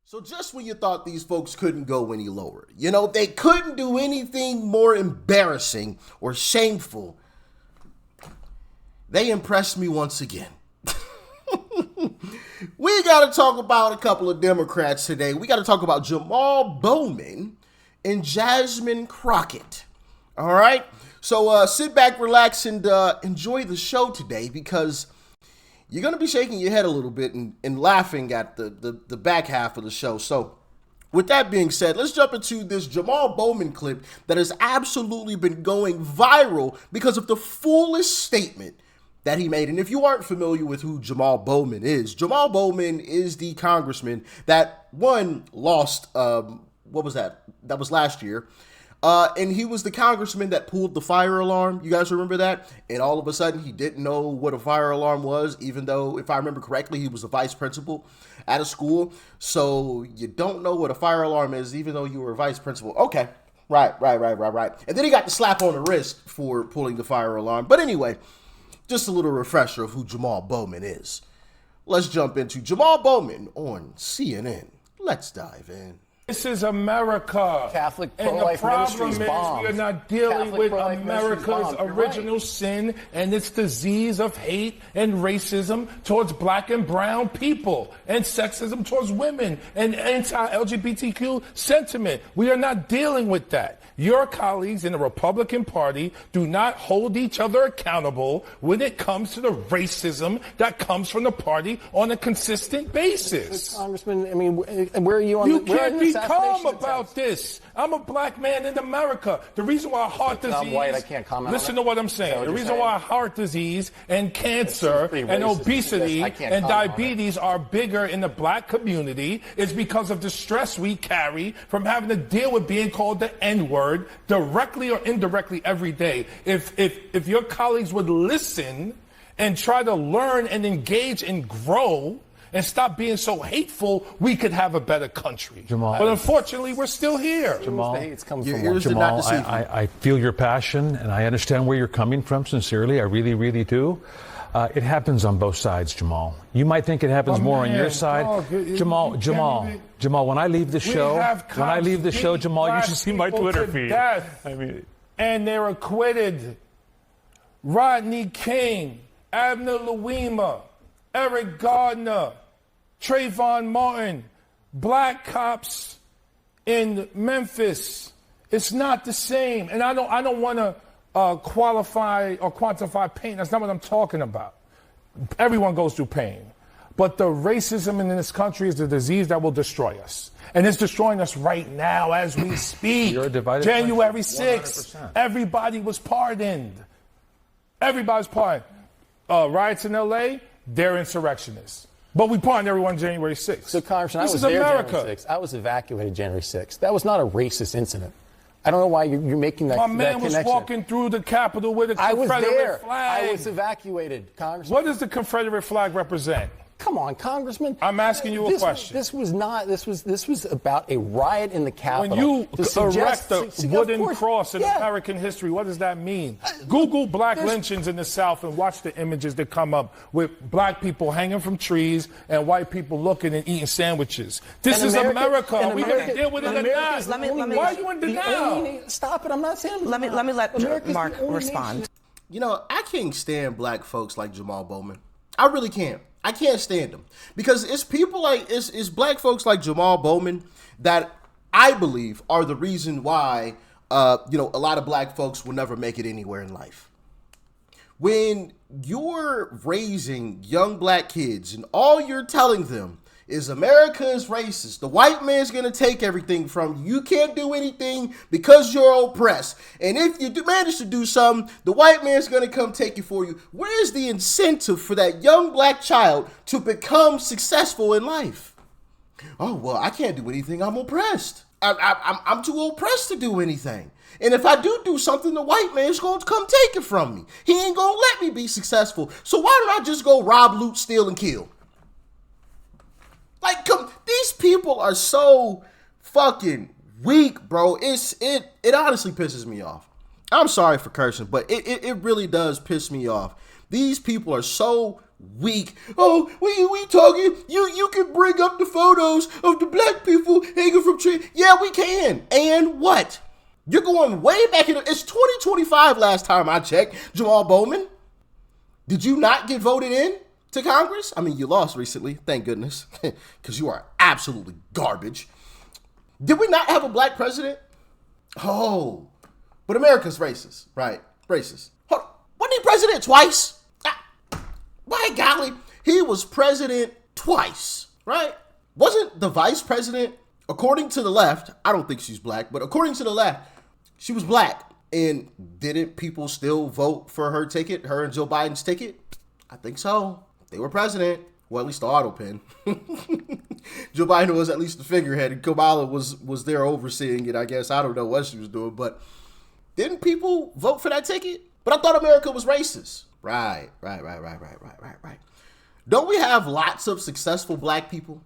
So just when you thought these folks couldn't go any lower, they couldn't do anything more embarrassing or shameful, they impressed me once again. We got to talk about a couple of Democrats today. We got to talk about Jamaal Bowman and Jasmine Crockett. All right? So sit back, relax, and enjoy the show today, because you're going to be shaking your head a little bit and laughing at the back half of the show. So with that being said, let's jump into this Jamaal Bowman clip that has absolutely been going viral because of the foolish statement that he made. And if you aren't familiar with who Jamaal Bowman is the congressman that lost, what was that? That was last year. And he was the congressman that pulled the fire alarm. You guys remember that? And all of a sudden, he didn't know what a fire alarm was, even though, if I remember correctly, he was a vice principal at a school. So you don't know what a fire alarm is, even though you were a vice principal. Okay, right. And then he got the slap on the wrist for pulling the fire alarm. But anyway, just a little refresher of who Jamaal Bowman is. Let's jump into Jamaal Bowman on CNN. Let's dive in. This is America. Catholic pro-life ministries bombed. We are not dealing Catholic with America's original sin and its disease of hate and racism towards black and brown people and sexism towards women and anti-LGBTQ sentiment. We are not dealing with that. Your colleagues in the Republican Party do not hold each other accountable when it comes to the racism that comes from the party on a consistent basis. Congressman, I mean, where are you on? You can't be calm about this. I'm a black man in America. The reason why heart disease... I'm white, I can't comment on that. Listen to what I'm saying. The reason why heart disease and cancer and obesity and diabetes are bigger in the black community is because of the stress we carry from having to deal with being called the N-word directly or indirectly every day. If your colleagues would listen and try to learn and engage and grow and stop being so hateful, we could have a better country. Jamaal, but unfortunately, we're still here. Jamaal, Jamaal, I feel your passion, and I understand where you're coming from, sincerely. I really, really do. It happens on both sides, Jamaal. You might think it happens more on your side. Jamaal, when I leave the show, Jamaal, you should see my Twitter feed. And they're acquitted. Rodney King, Abner Louima, Eric Gardner, Trayvon Martin, black cops in Memphis. It's not the same. And I don't want to qualify or quantify pain. That's not what I'm talking about. Everyone goes through pain. But the racism in this country is the disease that will destroy us. And it's destroying us right now as we speak. January 6th, everybody was pardoned. Everybody's pardoned. Riots in L.A., they're insurrectionists. But we pardoned everyone January 6th. So, Congressman, this is America. January 6th. I was evacuated January 6th. That was not a racist incident. I don't know why you're making that connection. My man was walking through the Capitol with a Confederate flag. I was evacuated, Congressman. What does the Confederate flag represent? Come on, Congressman. I'm asking you a question. This was about a riot in the Capitol. When you erect a wooden cross in American history, what does that mean? Google black lynchings in the South and watch the images that come up with black people hanging from trees and white people looking and eating sandwiches. This is America. Are we going to deal with it or not? Why are you in denial? Stop it. I'm not saying Let me let Mark respond. I can't stand black folks like Jamaal Bowman. I really can't. I can't stand them because it's people like it's black folks like Jamaal Bowman that I believe are the reason why a lot of black folks will never make it anywhere in life. When you're raising young black kids and all you're telling them is America is racist, the white man's going to take everything from you. You can't do anything because you're oppressed. And if you manage to do something, the white man's going to come take it for you. Where's the incentive for that young black child to become successful in life? Oh, well, I can't do anything. I'm oppressed. I'm too oppressed to do anything. And if I do something, the white man's going to come take it from me. He ain't going to let me be successful. So why don't I just go rob, loot, steal, and kill? Like, these people are so fucking weak, bro. It honestly pisses me off. I'm sorry for cursing, but it really does piss me off. These people are so weak. Oh, we talking? You can bring up the photos of the black treat? Yeah, we can. And what? You're going way back in. It's 2025 last time I checked, Jamaal Bowman. Did you not get voted in to Congress? I mean, you lost recently, thank goodness, because you are absolutely garbage. Did we not have a black president? Oh, but America's racist, right? Racist. Hold on. Wasn't he president twice? By golly, he was president twice, right? Wasn't the vice president, according to the left, I don't think she's black, but according to the left, she was black. And didn't people still vote for her ticket, her and Joe Biden's ticket? I think so. They were president. Well, at least the auto pen. Joe Biden was at least the figurehead, and Kamala was there overseeing it, I guess. I don't know what she was doing, but didn't people vote for that ticket? But I thought America was racist. Right. Don't we have lots of successful black people?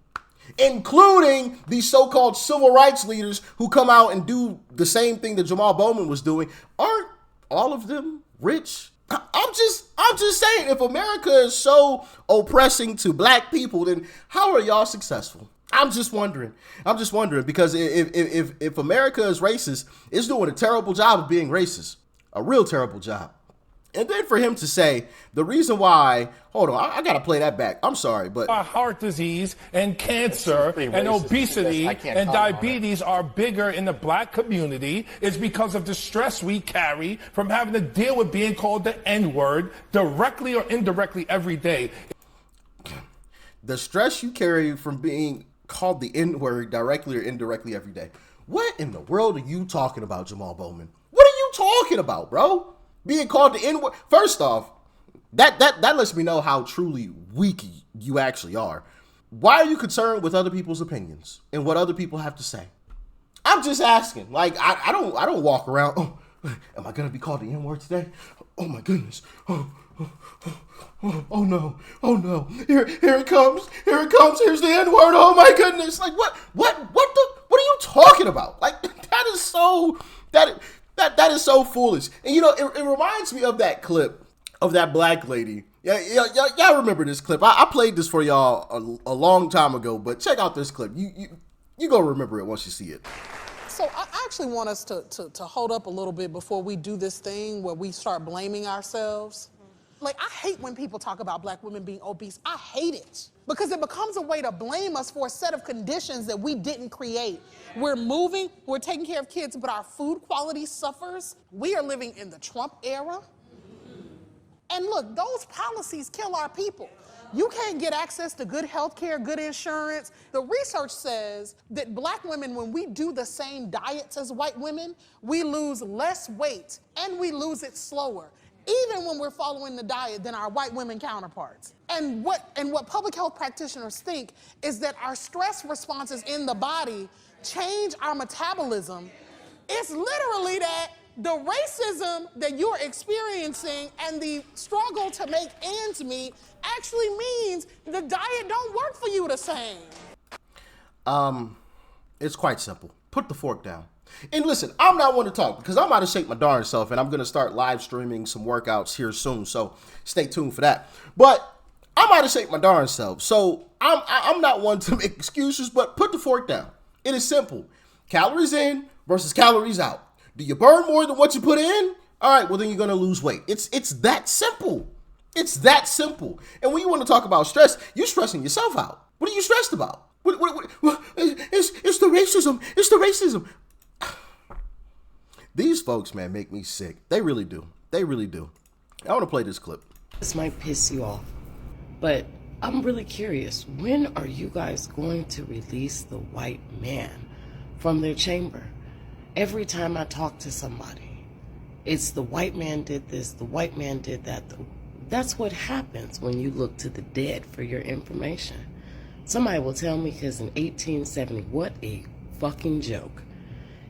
Including these so-called civil rights leaders who come out and do the same thing that Jamaal Bowman was doing. Aren't all of them rich? I'm just saying, if America is so oppressing to black people, then how are y'all successful? I'm just wondering because if America is racist, it's doing a terrible job of being racist, a real terrible job. And then for him to say the reason why, hold on, I got to play that back. I'm sorry, but heart disease and cancer and obesity and diabetes are bigger in the black community is because of the stress we carry from having to deal with being called the N-word directly or indirectly every day. The stress you carry from being called the N-word directly or indirectly every day. What in the world are you talking about, Jamaal Bowman? What are you talking about, bro? Being called the N-word. First off, that lets me know how truly weak you actually are. Why are you concerned with other people's opinions and what other people have to say? I'm just asking. Like, I don't walk around. Oh, am I gonna be called the N-word today? Oh my goodness. Oh no. Here it comes. Here's the N-word. Oh my goodness. Like what are you talking about? Like that is so foolish. And you know, it reminds me of that clip of that black lady. Y'all remember this clip. I played this for y'all a long time ago, but check out this clip. You gonna remember it once you see it. So I actually want us to hold up a little bit before we do this thing where we start blaming ourselves. Like, I hate when people talk about black women being obese. I hate it because it becomes a way to blame us for a set of conditions that we didn't create. We're moving, we're taking care of kids, but our food quality suffers. We are living in the Trump era. And look, those policies kill our people. You can't get access to good health care, good insurance. The research says that black women, when we do the same diets as white women, we lose less weight and we lose it slower, even when we're following the diet, than our white women counterparts. And what public health practitioners think is that our stress responses in the body change our metabolism. It's literally that the racism that you're experiencing and the struggle to make ends meet actually means the diet don't work for you the same. It's quite simple. Put the fork down. And listen, I'm not one to talk because I'm out of shape my darn self, and I'm going to start live streaming some workouts here soon, so stay tuned for that. But I'm out of shape my darn self, so I'm not one to make excuses, but put the fork down. It is simple. Calories in versus calories out. Do you burn more than what you put in? All right, well, then you're going to lose weight. It's that simple. It's that simple. And when you want to talk about stress, you're stressing yourself out. What are you stressed about? It's the racism. It's the racism. These folks, man, make me sick. They really do. They really do. I want to play this clip. This might piss you off, but I'm really curious. When are you guys going to release the white man from their chamber? Every time I talk to somebody, it's the white man did this, the white man did that. That's what happens when you look to the dead for your information. Somebody will tell me, because in 1870, what a fucking joke.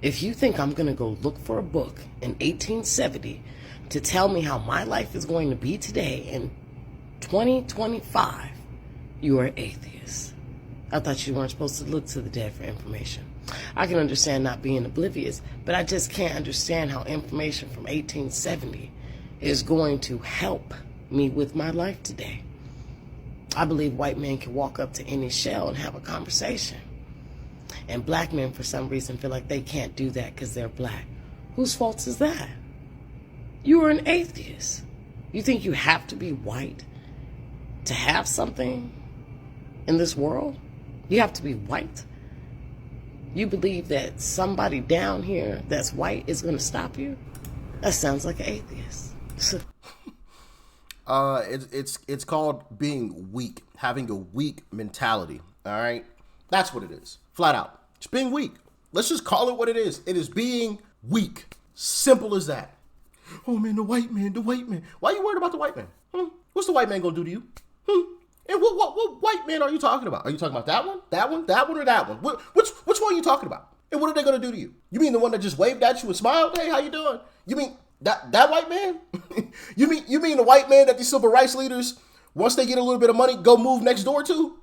If you think I'm going to go look for a book in 1870 to tell me how my life is going to be today in 2025, you are atheist. I thought you weren't supposed to look to the dead for information. I can understand not being oblivious, but I just can't understand how information from 1870 is going to help me with my life today. I believe white men can walk up to any shell and have a conversation. And black men, for some reason, feel like they can't do that because they're black. Whose fault is that? You are an atheist. You think you have to be white to have something in this world? You have to be white? You believe that somebody down here that's white is going to stop you? That sounds like an atheist. It's called being weak, having a weak mentality. All right, that's what it is, flat out. It's being weak. Let's just call it what it is. It is being weak. Simple as that. Oh man, the white man. Why are you worried about the white man? What's the white man gonna do to you? And what white man are you talking about? Are you talking about that one, or that one? Which one are you talking about? And what are they gonna do to you? You mean the one that just waved at you and smiled? Hey, how you doing? You mean that white man? you mean the white man that these civil rights leaders, once they get a little bit of money, go move next door to?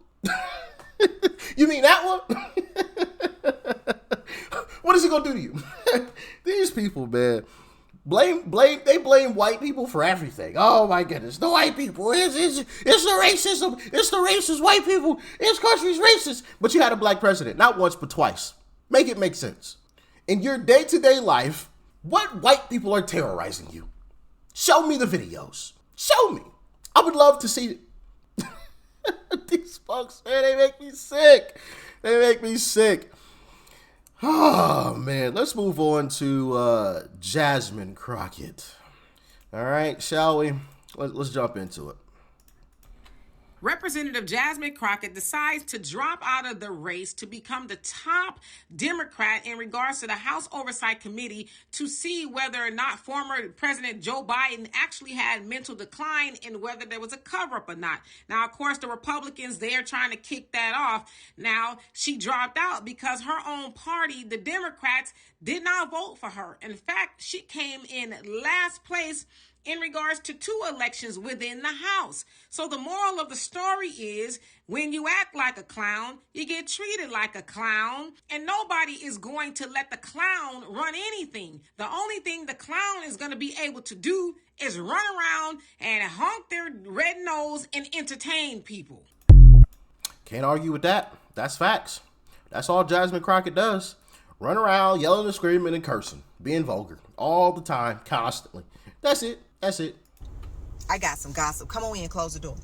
You mean that one? What is he gonna do to you? These people, man. They blame white people for everything. Oh my goodness, the white people, it's the racism, it's the racist white people, this country's racist. But you had a black president, not once but twice. Make it make sense. In your day-to-day life, what white people are terrorizing you? Show me the videos. Show me. I would love to see it. These folks, man, they make me sick. Oh, man. Let's move on to Jasmine Crockett. All right, shall we? Let's jump into it. Representative Jasmine Crockett decides to drop out of the race to become the top Democrat in regards to the House Oversight Committee to see whether or not former President Joe Biden actually had mental decline and whether there was a cover-up or not. Now, of course, the Republicans, they're trying to kick that off. Now, she dropped out because her own party, the Democrats, did not vote for her. In fact, she came in last place in regards to 2 elections within the House. So the moral of the story is, when you act like a clown, you get treated like a clown, and nobody is going to let the clown run anything. The only thing the clown is going to be able to do is run around and honk their red nose and entertain people. Can't argue with that. That's facts. That's all Jasmine Crockett does. Run around yelling and screaming and cursing, being vulgar all the time, constantly. That's it. I got some gossip. Come on in, close the door.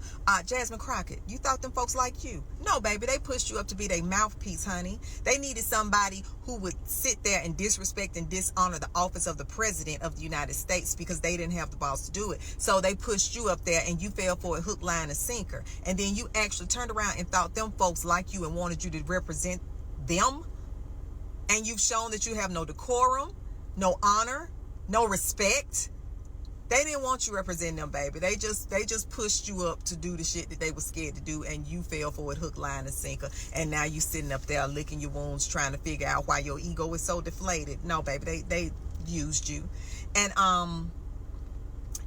Jasmine Crockett, you thought them folks liked you? No, baby, they pushed you up to be their mouthpiece, honey. They needed somebody who would sit there and disrespect and dishonor the office of the president of the United States because they didn't have the balls to do it. So they pushed you up there and you fell for a hook, line, and sinker. And then you actually turned around and thought them folks liked you and wanted you to represent them. And you've shown that you have no decorum, no honor, no respect. They didn't want you representing them, baby. They just pushed you up to do the shit that they were scared to do, and you fell for it hook, line, and sinker. And now you sitting up there licking your wounds, trying to figure out why your ego is so deflated. No, baby, they used you. And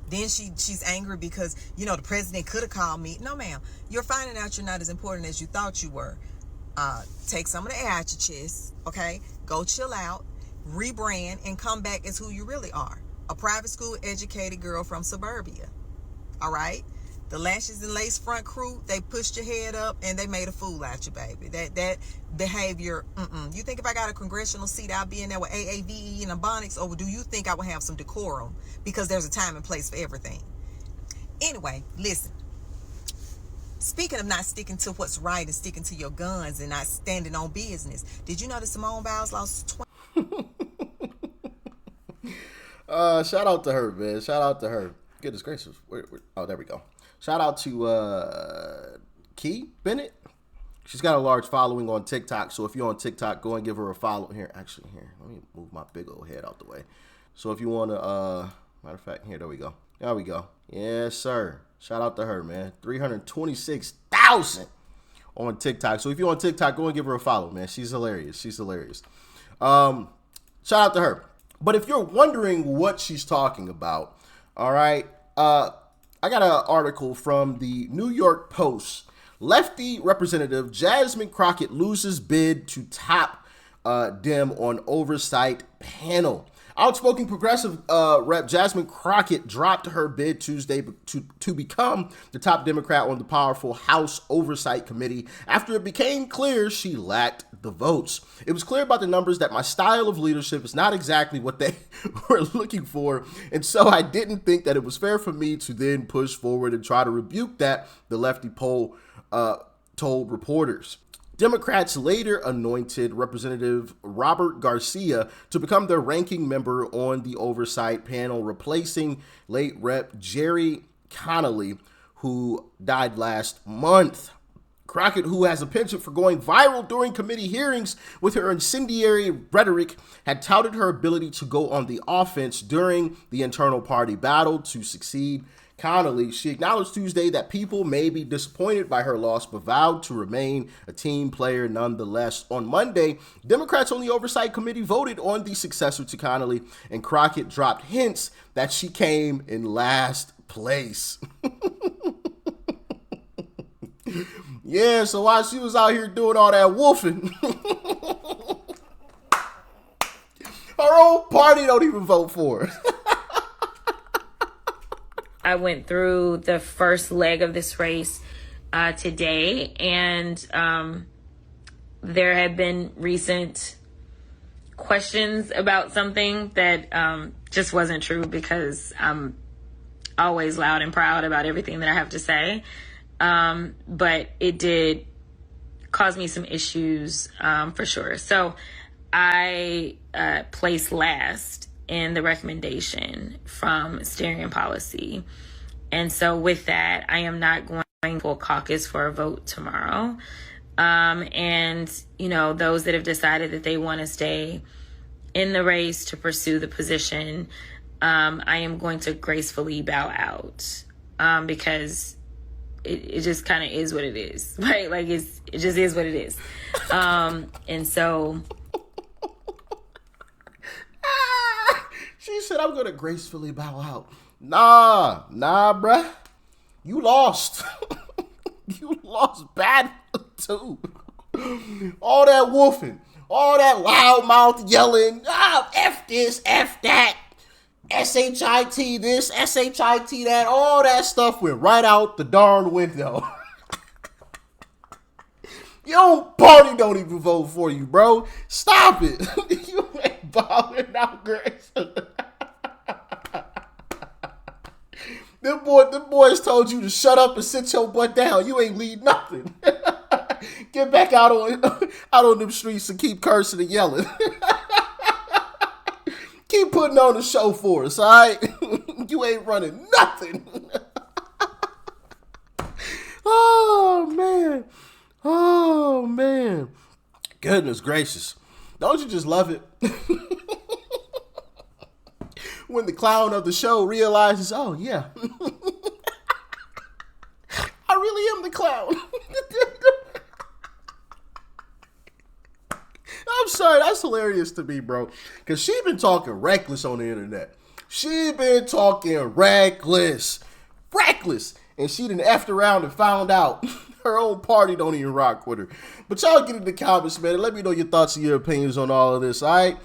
then she's angry because, the president could have called me. No, ma'am. You're finding out you're not as important as you thought you were. Take some of the air out your chest, okay? Go chill out, rebrand, and come back as who you really are. A private school educated girl from suburbia. All right? The lashes and lace front crew, they pushed your head up and they made a fool out you, baby. That behavior, You think if I got a congressional seat, I'll be in there with AAVE and Ebonics, or do you think I would have some decorum? Because there's a time and place for everything. Anyway, listen. Speaking of not sticking to what's right and sticking to your guns and not standing on business, did you know that Simone Biles lost 20? Shout out to her, man. Shout out to her. Goodness gracious. Oh, there we go. Shout out to Key Bennett. She's got a large following on TikTok. So if you're on TikTok, go and give her a follow. Here, let me move my big old head out the way. So if you want to, matter of fact, there we go. There we go. Yes, sir. Shout out to her, man. 326,000 on TikTok. So if you're on TikTok, go and give her a follow, man. She's hilarious. Shout out to her. But if you're wondering what she's talking about, all right, I got an article from the New York Post. Lefty Representative Jasmine Crockett loses bid to top Dem on oversight panel. Outspoken progressive rep Jasmine Crockett dropped her bid Tuesday to become the top Democrat on the powerful House Oversight Committee after it became clear she lacked the votes. It was clear about the numbers that my style of leadership is not exactly what they were looking for, and so I didn't think that it was fair for me to then push forward and try to rebuke that, the lefty poll told reporters. Democrats later anointed Representative Robert Garcia to become their ranking member on the oversight panel, replacing late Rep. Jerry Connolly, who died last month. Crockett, who has a penchant for going viral during committee hearings with her incendiary rhetoric, had touted her ability to go on the offense during the internal party battle to succeed Connolly. She acknowledged Tuesday that people may be disappointed by her loss, but vowed to remain a team player nonetheless. On Monday, Democrats on the Oversight Committee voted on the successor to Connolly, and Crockett dropped hints that she came in last place. Yeah, so while she was out here doing all that wolfing, her own party don't even vote for her. I went through the first leg of this race today, and there have been recent questions about something that just wasn't true, because I'm always loud and proud about everything that I have to say. But it did cause me some issues for sure. So I placed last in the recommendation from steering policy. And so with that, I am not going to caucus for a vote tomorrow. And, you know, those that have decided that they want to stay in the race to pursue the position, I am going to gracefully bow out, because it just kind of is what it is, right? Like it just is what it is. And so she said, I'm going to gracefully bow out. Nah, bruh. You lost. You lost bad, too. All that wolfing, all that loudmouth yelling, F this, F that, S-H-I-T this, S-H-I-T that, all that stuff went right out the darn window. Your own party don't even vote for you, bro. Stop it. You ain't bowing out, Grace. Them boys told you to shut up and sit your butt down. You ain't lead nothing. Get back out on them streets and keep cursing and yelling. Keep putting on the show for us, all right? You ain't running nothing. Oh, man. Oh, man. Goodness gracious. Don't you just love it? When the clown of the show realizes, oh, yeah. I really am the clown. I'm sorry, that's hilarious to me, bro. Because she been talking reckless on the internet. She been talking reckless. And she done effed around and found out her own party don't even rock with her. But y'all get in the comments, man, and let me know your thoughts and your opinions on all of this, all right?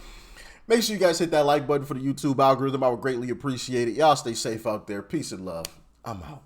Make sure you guys hit that like button for the YouTube algorithm. I would greatly appreciate it. Y'all stay safe out there. Peace and love. I'm out.